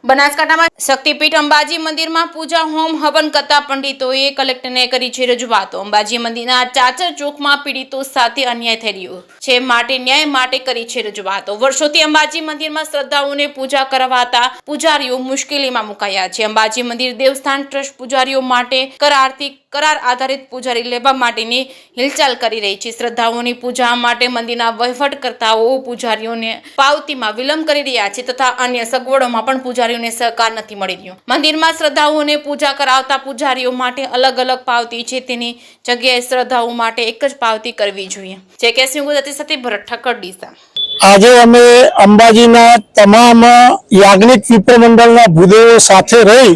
બનાસકાંઠામાં શક્તિપીઠ અંબાજી મંદિરમાં પૂજા હોમ હવન કરતા પંડિતોએ કલેક્ટરને કરી છે રજૂઆતો। અંબાજી મંદિરના ચાચર ચોકમાં પીડિતો સાથે અન્યાય થઈ રહ્યો છે માટે ન્યાય માટે કરી છે રજૂઆતો। વર્ષોથી અંબાજી મંદિરમાં શ્રદ્ધાળુઓને પૂજા કરાવતા પૂજારીઓ મુશ્કેલીમાં મુકાયા છે। અંબાજી મંદિર દેવસ્થાન ટ્રસ્ટ પૂજારીઓ માટે કરાર આધારિત પૂજારી લેવા માટેની હિલચાલ કરી રહી છે। શ્રદ્ધાળુઓની પૂજા માટે મંદિરના વહીવટકર્તાઓ પૂજારીઓને પાવતીમાં વિલંબ કરી રહ્યા છે તથા અન્ય સગવડોમાં પણ પૂજારીઓને સહકાર નથી મળી રહ્યો। મંદિરમાં શ્રદ્ધાળુઓને પૂજા કરાવતા પૂજારીઓ માટે અલગ અલગ પાવતી છે, તેની જગ્યાએ શ્રદ્ધાળુઓ માટે એક જ પાવતી કરવી જોઈએ। જેકેસી ગુજરાતી સાથે ભરત ઠક્કર ડીસા। આજે અમે અંબાજીના તમામ યાજ્ઞિક વિપ્ર મંડળના ભૂદેવો સાથે રહી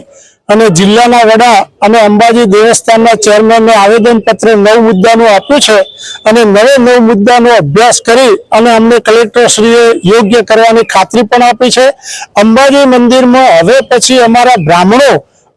અને જિલ્લાના વડા અને અંબાજી દેવસ્થાનના ચેરમેનને આવેદનપત્ર 9 મુદ્દાનું આપ્યું છે અને 9 મુદ્દાનો અભ્યાસ કરી અને અમને કલેક્ટરશ્રીએ યોગ્ય કરવાની ખાતરી પણ આપી છે। અંબાજી મંદિરમાં હવે પછી અમારા બ્રાહ્મણો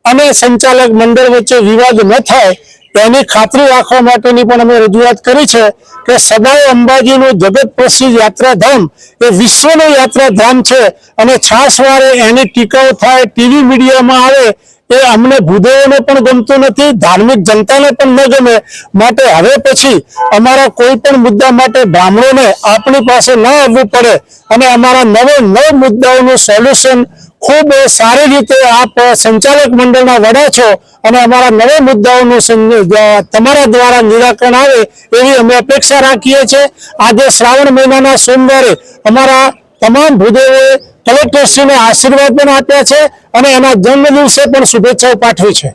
અને સંચાલક મંડળ વચ્ચે વિવાદ ન થાય તેની ખાતરી રાખવા માટેની પણ અમે રજૂઆત કરી છે કે સદાય અંબાજીનું જગત પ્રસિદ્ધ યાત્રાધામ એ વિશ્વનું યાત્રાધામ છે અને છાસવારે એની ટીકાઓ થાય, ટીવી મીડિયામાં આવે એ અમને ભૂદેવોને પણ ગમતું નથી, ધાર્મિક જનતાને પણ ન ગમે। માટે હવે પછી અમારા કોઈ પણ મુદ્દા માટે બ્રાહ્મણોને આપણી પાસે ન આવવું પડે અને અમારા 9 મુદ્દાઓનું સોલ્યુશન ખૂબ સારી રીતે આપ સંચાલક મંડળના વડા છો અને અમારા 9 મુદ્દાઓનું તમારા દ્વારા નિરાકરણ આવે એવી અમે અપેક્ષા રાખીએ છીએ। આજે શ્રાવણ મહિનાના સોમવારે અમારા તમામ ભૂદેવોએ કલેક્ટરશ્રીને આશીર્વાદ પણ આપ્યા છે અને એના જન્મ દિવસે પણ શુભેચ્છાઓ પાઠવી છે।